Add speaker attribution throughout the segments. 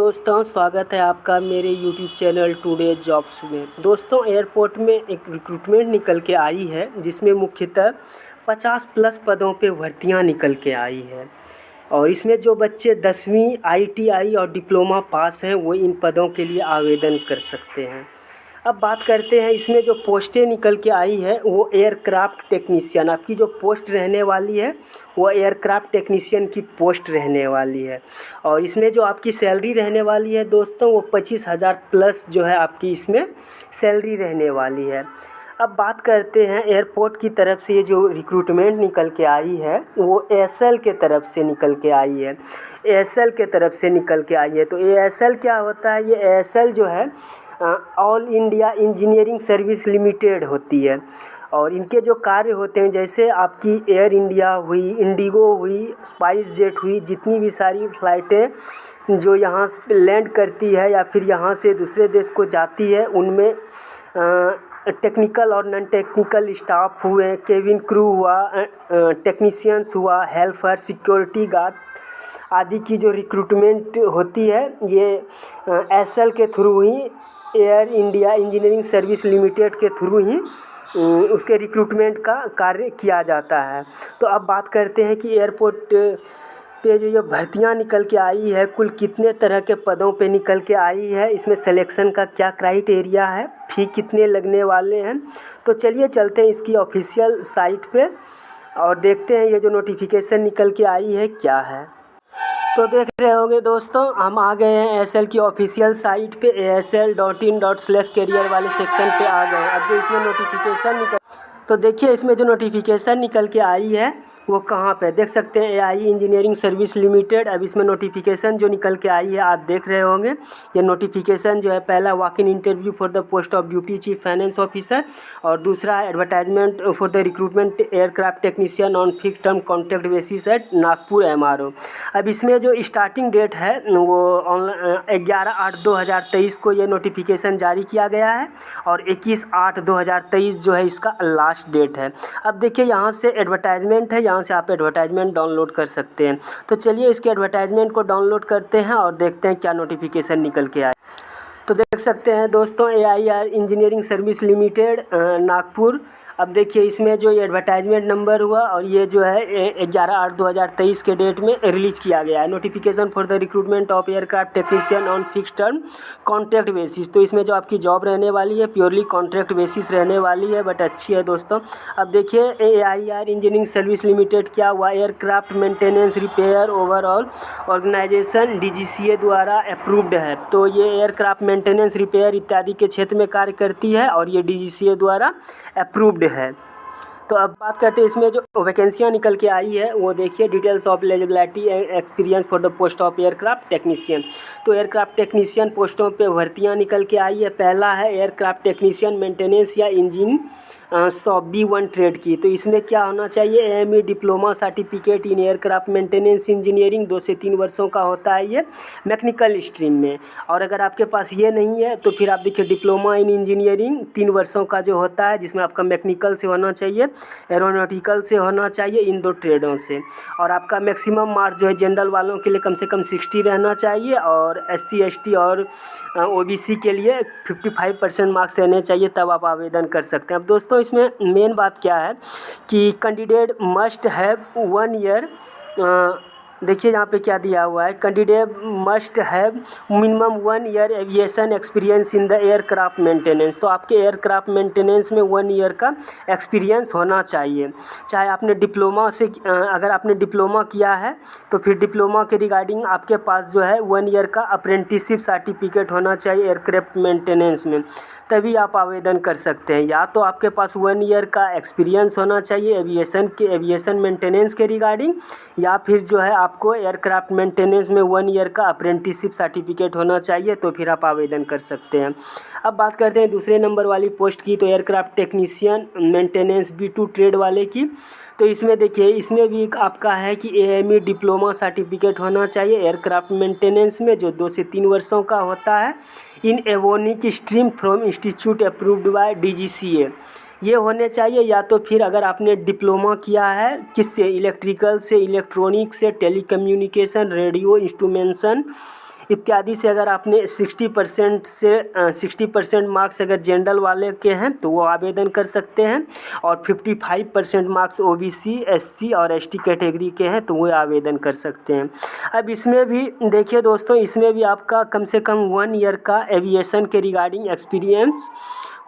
Speaker 1: दोस्तों, स्वागत है आपका मेरे यूट्यूब चैनल टुडे जॉब्स में। दोस्तों, एयरपोर्ट में एक रिक्रूटमेंट निकल के आई है जिसमें मुख्यतः 50 प्लस पदों पे भर्तियां निकल के आई है। और इसमें जो बच्चे 10वीं ITI और डिप्लोमा पास हैं वो इन पदों के लिए आवेदन कर सकते हैं। अब बात करते हैं, इसमें जो पोस्टें निकल के आई है वो एयरक्राफ्ट टेक्नीशियन, आपकी जो पोस्ट रहने वाली है वो एयरक्राफ्ट टेक्नीशियन की पोस्ट रहने वाली है। और इसमें जो आपकी सैलरी रहने वाली है दोस्तों, वो 25,000 प्लस जो है आपकी इसमें सैलरी रहने वाली है। अब बात करते हैं, एयरपोर्ट की तरफ से ये जो रिक्रूटमेंट निकल के आई है वो ASL के तरफ से निकल के आई है। ASL के तरफ से निकल के आई है। तो ASL क्या होता है? ये ASL जो है all India engineering service limited होती है। और इनके जो कार्य होते हैं, जैसे आपकी एयर इंडिया हुई, इंडिगो हुई, स्पाइस जेट हुई, जितनी भी सारी फ़्लाइटें जो यहाँ लैंड करती है या फिर यहाँ से दूसरे देश को जाती है, उनमें टेक्निकल और नॉन टेक्निकल स्टाफ हुए, केबिन क्रू हुआ, टेक्नीशियंस हुआ, हेल्पर, सिक्योरिटी गार्ड आदि की जो रिक्रूटमेंट होती है ये ASL के थ्रू ही, Air India engineering service limited के थ्रू ही उसके रिक्रूटमेंट का कार्य किया जाता है। तो अब बात करते हैं कि एयरपोर्ट पे जो भर्तियां निकल के आई है, कुल कितने तरह के पदों पे निकल के आई है, इसमें सिलेक्शन का क्या क्राइटेरिया है, फ़ी कितने लगने वाले हैं। तो चलिए चलते हैं इसकी ऑफिशियल साइट पे और देखते हैं ये जो नोटिफिकेशन निकल के आई है क्या है। तो देख रहे होंगे दोस्तों, हम आ गए हैं ASL की ऑफिशियल साइट पे, asl.in/career वाले सेक्शन पे आ गए। अब जो इसमें नोटिफिकेशन निकल, तो देखिए इसमें जो नोटिफिकेशन निकल के आई है वो कहाँ पे देख सकते हैं, AI इंजीनियरिंग सर्विस लिमिटेड। अब इसमें नोटिफिकेशन जो निकल के आई है आप देख रहे होंगे। ये नोटिफिकेशन जो है, पहला walk in interview for the post of duty chief finance officer, और दूसरा है advertisement for the recruitment aircraft technician on fix term contract basis at Nagpur MRO। अब इसमें जो स्टार्टिंग डेट है वो 11/8/2023 को ये नोटिफिकेशन जारी किया गया है और 21/8/2023 जो है इसका लास्ट डेट है। अब देखिए यहाँ से एडवर्टाइजमेंट है, यहाँ से आप एडवर्टाइजमेंट डाउनलोड कर सकते हैं। तो चलिए इसके एडवर्टाइजमेंट को डाउनलोड करते हैं और देखते हैं क्या नोटिफिकेशन निकल के आए। तो देख सकते हैं दोस्तों, AIR engineering service limited Nagpur. अब देखिए इसमें जो ये एडवर्टाइजमेंट नंबर हुआ और ये जो है 11/8/2023 के डेट में रिलीज़ किया गया है। Notification for the recruitment of aircraft technician on fix term contract basis. तो इसमें जो आपकी जॉब रहने वाली है प्योरली कॉन्ट्रैक्ट बेसिस रहने वाली है, बट अच्छी है दोस्तों। अब देखिए AIR इंजीनियरिंग सर्विस लिमिटेड क्या हुआ, aircraft maintenance repair overall organisation DGCA द्वारा अप्रूव्ड है। तो ये एयरक्राफ्ट मेंटेनेंस रिपेयर इत्यादि के क्षेत्र में कार्य करती है और ये DGCA द्वारा अप्रूव्ड है। तो अब बात करते हैं इसमें जो वैकेंसियाँ निकल के आई है वो देखिए, details of eligibility experience for the post of aircraft technician. तो एयरक्राफ्ट टेक्नीशियन पोस्टों पे भर्तियाँ निकल के आई है। पहला है एयरक्राफ्ट टेक्नीशियन मेंटेनेंस या इंजन शॉप B1 ट्रेड की। तो इसमें क्या होना चाहिए, AME diploma certificate in aircraft maintenance engineering 2 से 3 वर्षों का होता है ये मैकेनिकल स्ट्रीम में। और अगर आपके पास ये नहीं है तो फिर आप देखिए डिप्लोमा इन इंजीनियरिंग 3 वर्षों का जो होता है, जिसमें आपका मैकेनिकल से होना चाहिए, एरोनॉटिकल से होना चाहिए, इन 2 ट्रेडों से। और आपका मैक्सिमम मार्क्स जो है जनरल वालों के लिए कम से कम 60 रहना चाहिए और SC ST और OBC के लिए 55% मार्क्स रहने चाहिए, तब आप आवेदन कर सकते हैं। अब दोस्तों इसमें मेन बात क्या है कि कैंडिडेट मस्ट हैव 1 ईयर, देखिए यहाँ पे क्या दिया हुआ है, candidate must have minimum 1 year aviation experience in the aircraft maintenance. तो आपके एयरक्राफ्ट मेंटेनेंस में 1 ईयर का एक्सपीरियंस होना चाहिए। चाहे आपने डिप्लोमा से, अगर आपने डिप्लोमा किया है तो फिर डिप्लोमा के रिगार्डिंग आपके पास जो है 1 ईयर का अप्रेंटिसशिप सर्टिफिकेट होना चाहिए एयरक्राफ्ट मेंटेनेंस में, तभी आप आवेदन कर सकते हैं। या तो आपके पास 1 ईयर का एक्सपीरियंस होना चाहिए एविएशन मेंटेनेंस के रिगार्डिंग, या फिर जो है आपको एयरक्राफ्ट मेंटेनेंस में 1 ईयर का अप्रेंटिसशिप सर्टिफिकेट होना चाहिए, तो फिर आप आवेदन कर सकते हैं। अब बात करते हैं दूसरे नंबर वाली पोस्ट की, तो aircraft technician maintenance B2 trade वाले की। तो इसमें देखिए, इसमें भी आपका है कि AME डिप्लोमा सर्टिफिकेट होना चाहिए एयरक्राफ्ट मेंटेनेंस में, जो 2 से 3 वर्षों का होता है, in avionic stream from institute approved by DGCA ये होने चाहिए। या तो फिर अगर आपने डिप्लोमा किया है किससे, इलेक्ट्रिकल से, इलेक्ट्रॉनिक से, टेलीकम्युनिकेशन, रेडियो इंस्ट्रूमेंटेशन इत्यादि से अगर आपने 60% मार्क्स अगर जनरल वाले के हैं तो वो आवेदन कर सकते हैं, और 55% मार्क्स OBC SC और ST कैटेगरी के हैं तो वो आवेदन कर सकते हैं। अब इसमें भी देखिए दोस्तों, इसमें भी आपका कम से कम 1 ईयर का एविएशन के रिगार्डिंग एक्सपीरियंस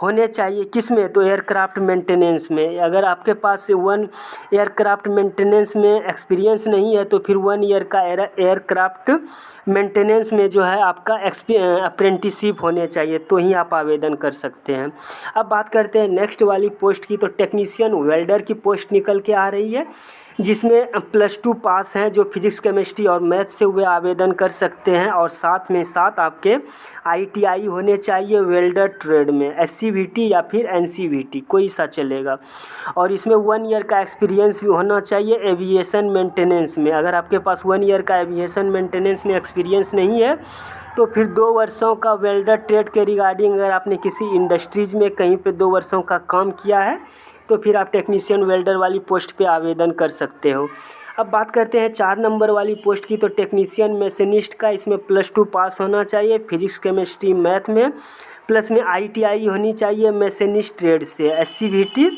Speaker 1: होने चाहिए। किस में? तो एयरक्राफ्ट मेंटेनेंस में। अगर आपके पास 1 एयरक्राफ्ट मेंटेनेंस में एक्सपीरियंस नहीं है तो फिर 1 ईयर का एयरक्राफ्ट मेंटेनेंस में जो है आपका अप्रेंटिसशिप होने चाहिए, तो ही आप आवेदन कर सकते हैं। अब बात करते हैं नेक्स्ट वाली पोस्ट की, तो टेक्नीशियन वेल्डर की पोस्ट निकल के आ रही है, जिसमें +2 पास हैं जो फिजिक्स केमिस्ट्री और मैथ से हुए आवेदन कर सकते हैं, और साथ में साथ आपके ITI होने चाहिए वेल्डर ट्रेड में, SCVT या फिर NCVT कोई सा चलेगा, और इसमें 1 ईयर का एक्सपीरियंस भी होना चाहिए एविएशन मेंटेनेंस में। अगर आपके पास 1 ईयर का एविएशन मेंटेनेंस में एक्सपीरियंस नहीं है तो फिर 2 वर्षों का वेल्डर ट्रेड के रिगार्डिंग अगर आपने किसी इंडस्ट्रीज़ में कहीं पे 2 वर्षों का काम किया है तो फिर आप टेक्नीशियन वेल्डर वाली पोस्ट पे आवेदन कर सकते हो। अब बात करते हैं 4 नंबर वाली पोस्ट की, तो टेक्नीशियन मैशिनिस्ट का इसमें +2 पास होना चाहिए फिजिक्स केमिस्ट्री मैथ में, प्लस में ITI होनी चाहिए मैशिनिस्ट ट्रेड से, SCVT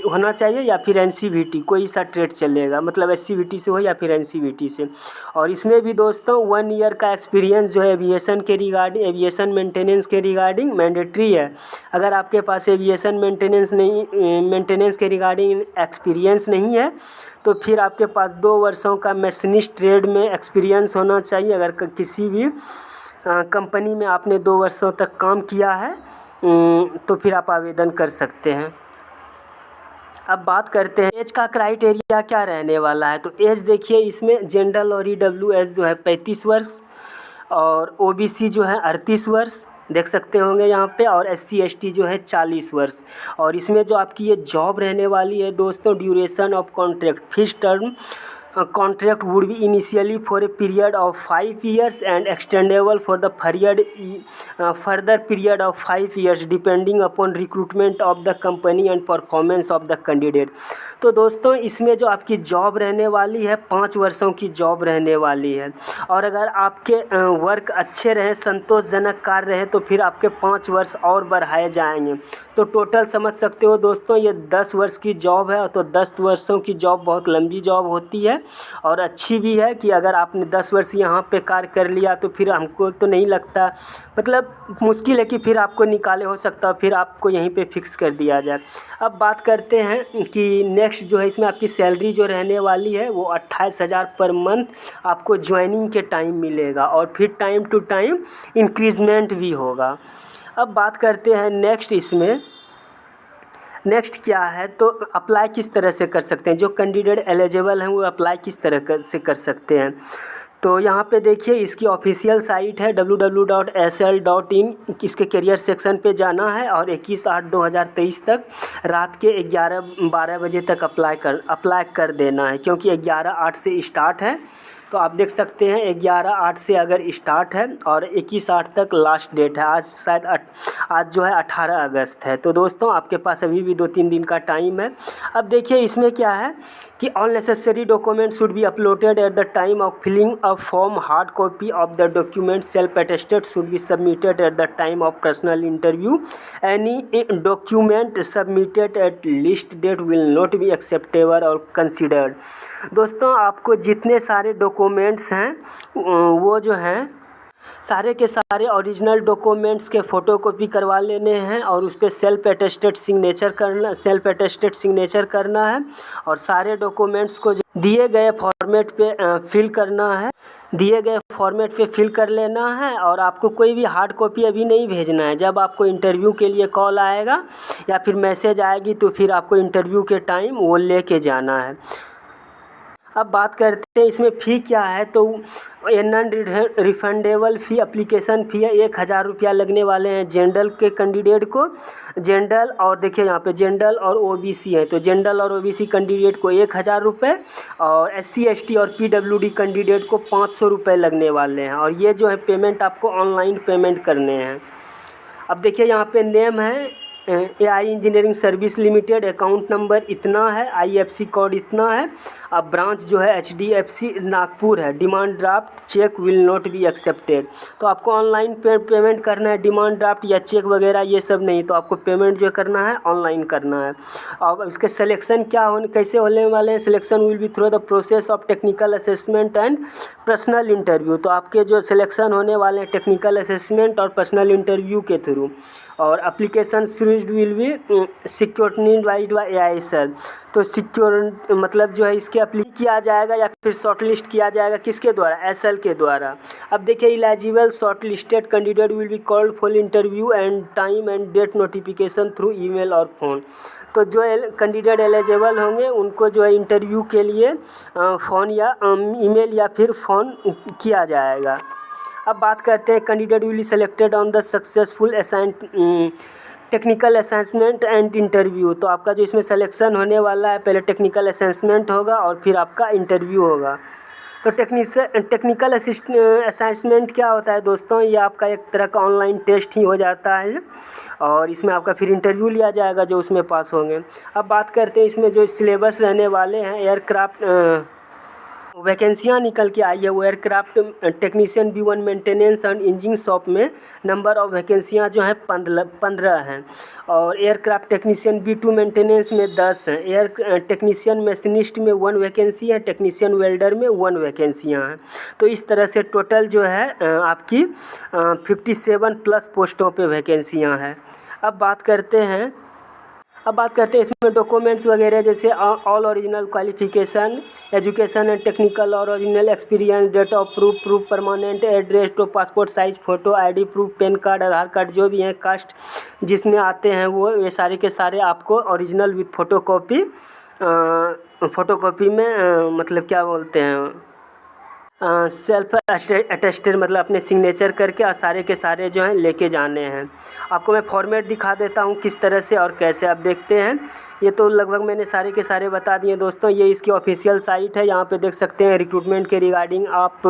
Speaker 1: होना चाहिए या फिर NCVT कोई सा ट्रेड चलेगा, मतलब SCVT से हो या फिर NCVT से। और इसमें भी दोस्तों 1 ईयर का एक्सपीरियंस जो है एविएशन के रिगार्डिंग, एविएशन मेंटेनेंस के रिगार्डिंग मैंडेटरी है। अगर आपके पास एविएशन मेंटेनेंस के रिगार्डिंग एक्सपीरियंस नहीं है तो फिर आपके पास 2 वर्षों का मैशिनिस्ट ट्रेड में एक्सपीरियंस होना चाहिए। अगर किसी भी कंपनी में आपने 2 वर्षों तक काम किया है तो फिर आप आवेदन कर सकते हैं। अब बात करते हैं एज का क्राइटेरिया क्या रहने वाला है, तो एज देखिए इसमें जनरल और EWS जो है 35 वर्ष, और OBC जो है 38 वर्ष देख सकते होंगे यहाँ पे, और SC ST जो है 40 वर्ष। और इसमें जो आपकी ये जॉब रहने वाली है दोस्तों, duration of contract fix term contract would be initially for a period of 5 years and extendable for the further period of 5 years depending upon recruitment of the company and performance of the candidate। तो दोस्तों इसमें जो आपकी job रहने वाली है 5 वर्षों की जॉब रहने वाली है, और अगर आपके वर्क अच्छे रहे, संतोषजनक कार्य रहे तो फिर आपके 5 वर्ष और बढ़ाए जाएंगे। तो टोटल समझ सकते हो दोस्तों ये 10 वर्ष की जॉब है, तो 10 वर्षों की जॉब बहुत लंबी जॉब होती है और अच्छी भी है कि अगर आपने 10 वर्ष यहाँ पे कार्य कर लिया तो फिर हमको तो नहीं लगता, मतलब मुश्किल है कि फिर आपको निकाले, हो सकता है फिर आपको यहीं पे फिक्स कर दिया जाए। अब बात करते हैं कि नेक्स्ट जो है इसमें आपकी सैलरी जो रहने वाली है वो 28,000 पर मंथ आपको ज्वाइनिंग के टाइम मिलेगा, और फिर टाइम टू टाइम इंक्रीजमेंट भी होगा। अब बात करते हैं नेक्स्ट क्या है, तो अप्लाई किस तरह से कर सकते हैं, जो कैंडिडेट एलिजिबल हैं वो अप्लाई किस तरह से कर सकते हैं। तो यहाँ पे देखिए इसकी ऑफिशियल साइट है www.sl.in, इसके करियर सेक्शन पे जाना है और 21/8/2023 तक रात के 11-12 बजे तक अप्लाई कर देना है, क्योंकि 11/8 से स्टार्ट है। तो आप देख सकते हैं 11/8 से अगर स्टार्ट है और 21/8 तक लास्ट डेट है। आज शायद आज जो है 18 अगस्त है। तो दोस्तों आपके पास अभी भी 2-3 दिन का टाइम है। अब देखिए इसमें क्या है कि all necessary document should be uploaded at the time of filling a form, hard copy of the document self attested should be submitted at the time of personal interview. Any document submitted at last date will not be acceptable और considered. दोस्तों आपको जितने सारे documents हैं वो जो हैं सारे के सारे ओरिजिनल डॉक्यूमेंट्स के फ़ोटोकॉपी करवा लेने हैं और उस पर सेल्फ अटेस्टेड सिग्नेचर करना है, और सारे डॉक्यूमेंट्स को दिए गए फॉर्मेट पे फिल करना है, दिए गए फॉर्मेट पे फिल कर लेना है। और आपको कोई भी हार्ड कॉपी अभी नहीं भेजना है। जब आपको इंटरव्यू के लिए कॉल आएगा या फिर मैसेज आएगी तो फिर आपको इंटरव्यू के टाइम वो लेके जाना है। अब बात करते हैं इसमें फ़ी क्या है, तो नॉन रिफंडेबल फ़ी एप्लीकेशन फ़ी है 1,000 रुपया लगने वाले हैं जनरल के कैंडिडेट को। जनरल और देखिए यहाँ पे जनरल और OBC है, तो जनरल और OBC कैंडिडेट को 1,000 रुपये और SC ST और PWD कैंडिडेट को 500 रुपये लगने वाले हैं। और ये जो है पेमेंट आपको ऑनलाइन पेमेंट करने हैं। अब देखिए यहाँ पे नेम है AI engineering service limited, account number इतना है, IFC कोड इतना है, अब ब्रांच जो है HDFC नागपुर है। Demand draft cheque will not be accepted. तो आपको ऑनलाइन पेमेंट करना है, डिमांड ड्राफ्ट या चेक वगैरह ये सब नहीं, तो आपको पेमेंट जो करना है ऑनलाइन करना है। अब इसके सिलेक्शन क्या होने कैसे होने वाले हैं, selection will be through the process of technical assessment and personal interview. तो आपके जो सिलेक्शन होने वाले हैं टेक्निकल असेसमेंट और पर्सनल इंटरव्यू के थ्रू। और application series will be security by AI sir. तो सिक्योर मतलब जो है इसके अप्लाई किया जाएगा या फिर शॉर्टलिस्ट किया जाएगा किसके द्वारा, SL के द्वारा। अब देखिए eligible shortlisted candidate will be called for interview and time and date notification through email और फ़ोन। तो जो कैंडिडेट एलिजिबल होंगे उनको जो है इंटरव्यू के लिए फ़ोन या ईमेल या फिर फ़ोन किया जाएगा। अब बात करते हैं candidate will be selected on the successful technical assessment and interview. तो आपका जो इसमें सिलेक्शन होने वाला है, पहले टेक्निकल असेसमेंट होगा और फिर आपका इंटरव्यू होगा। तो टेक्निकल असेसमेंट क्या होता है दोस्तों, ये आपका एक तरह का ऑनलाइन टेस्ट ही हो जाता है और इसमें आपका फिर इंटरव्यू लिया जाएगा जो उसमें पास होंगे। अब बात करते हैं इसमें जो सिलेबस रहने वाले हैं, एयरक्राफ्ट वैकेंसियाँ निकल के आई है वो aircraft technician B1 maintenance and engine shop में नंबर ऑफ वैकेंसियाँ जो हैं 15 हैं। और एयरक्राफ्ट टेक्नीशियन B2 मेंटेनेंस में 10 हैं। एयर टेक्नीशियन मशीनिस्ट में 1 वैकेंसी है, टेक्नीशियन वेल्डर में 1 वैकेंसियाँ हैं। तो इस तरह से टोटल जो है आपकी 57 प्लस पोस्टों पे वैकेंसियाँ हैं। अब बात करते हैं इसमें डॉक्यूमेंट्स वगैरह, जैसे all original qualification, education and technical और original experience, date of proof permanent address, तो passport size photo, ID proof, PAN card, Aadhaar card जो भी हैं कास्ट जिसमें आते हैं वो, ये सारे के सारे आपको ओरिजिनल विथ फ़ोटोकॉपी में मतलब क्या बोलते हैं सेल्फ अटेस्टेड, मतलब अपने सिग्नेचर करके और सारे के सारे जो हैं लेके जाने हैं। आपको मैं फॉर्मेट दिखा देता हूँ किस तरह से और कैसे, आप देखते हैं। ये तो लगभग मैंने सारे के सारे बता दिए दोस्तों। ये इसकी ऑफिशियल साइट है, यहाँ पे देख सकते हैं रिक्रूटमेंट के रिगार्डिंग आप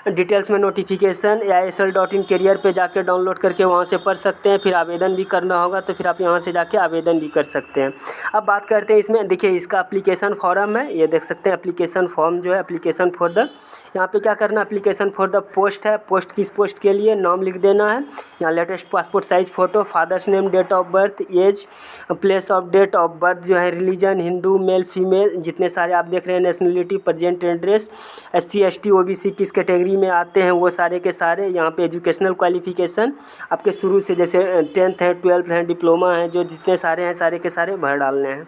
Speaker 1: डिटेल्स में नोटिफिकेशन AISL.in कैरियर पे जाके डाउनलोड करके वहाँ से पढ़ सकते हैं। फिर आवेदन भी करना होगा तो फिर आप यहाँ से जाके आवेदन भी कर सकते हैं। अब बात करते हैं इसमें, देखिए इसका एप्लीकेशन फॉर्म है, ये देख सकते हैं एप्लीकेशन फॉर्म जो है, एप्लीकेशन फॉर द, यहाँ पे क्या करना है, एप्लीकेशन फॉर द पोस्ट है, पोस्ट किस पोस्ट के लिए नाम लिख देना है, यहाँ latest passport size photo, father's name, date of birth, age, place of date of birth जो है, रिलीजन हिंदू, मेल फीमेल जितने सारे आप देख रहे हैं, nationality, present address, SC ST OBC किस कैटेगरी में आते हैं वो सारे के सारे। यहाँ पे एजुकेशनल क्वालिफिकेशन आपके शुरू से जैसे 10th है, 12th है, डिप्लोमा है, जो जितने सारे हैं सारे के सारे भर डालने हैं।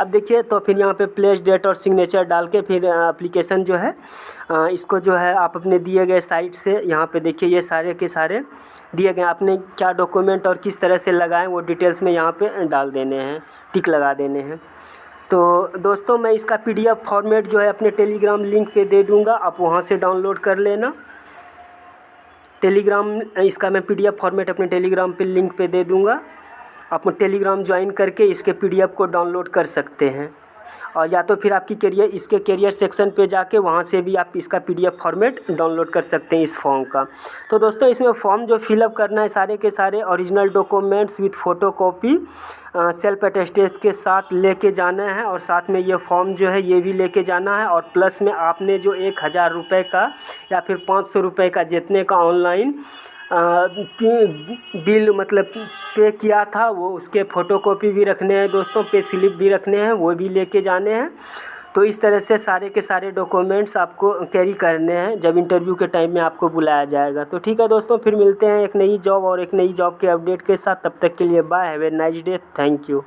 Speaker 1: अब देखिए तो फिर यहाँ पे प्लेस डेट और सिग्नेचर डाल के फिर एप्लीकेशन जो है इसको जो है आप अपने दिए गए साइट से, यहाँ पे देखिए ये सारे के सारे दिए गए, आपने क्या डॉक्यूमेंट और किस तरह से लगाएं वो डिटेल्स में यहाँ पे डाल देने हैं, टिक लगा देने हैं। तो दोस्तों मैं इसका PDF फॉर्मेट जो है अपने टेलीग्राम लिंक पे दे दूँगा, आप वहाँ से डाउनलोड कर लेना। टेलीग्राम इसका मैं PDF फॉर्मेट अपने टेलीग्राम पे लिंक पे दे दूँगा, आप टेलीग्राम ज्वाइन करके इसके PDF को डाउनलोड कर सकते हैं। और या तो फिर आपकी इसके कैरियर सेक्शन पे जाके वहाँ से भी आप इसका PDF फॉर्मेट डाउनलोड कर सकते हैं इस फॉर्म का। तो दोस्तों इसमें फॉर्म जो फिलअप करना है सारे के सारे original documents with photocopy self attested के साथ लेके जाना है, और साथ में ये फॉर्म जो है ये भी लेके जाना है। और प्लस में आपने जो 1000 रुपये का या फिर 500 रुपये का जितने का ऑनलाइन बिल मतलब पे किया था वो उसके फ़ोटोकॉपी भी रखने हैं दोस्तों, पे स्लिप भी रखने हैं, वो भी लेके जाने हैं। तो इस तरह से सारे के सारे डॉक्यूमेंट्स आपको कैरी करने हैं जब इंटरव्यू के टाइम में आपको बुलाया जाएगा। तो ठीक है दोस्तों, फिर मिलते हैं एक नई जॉब और एक नई जॉब के अपडेट के साथ। तब तक के लिए bye, have a nice day, thank you.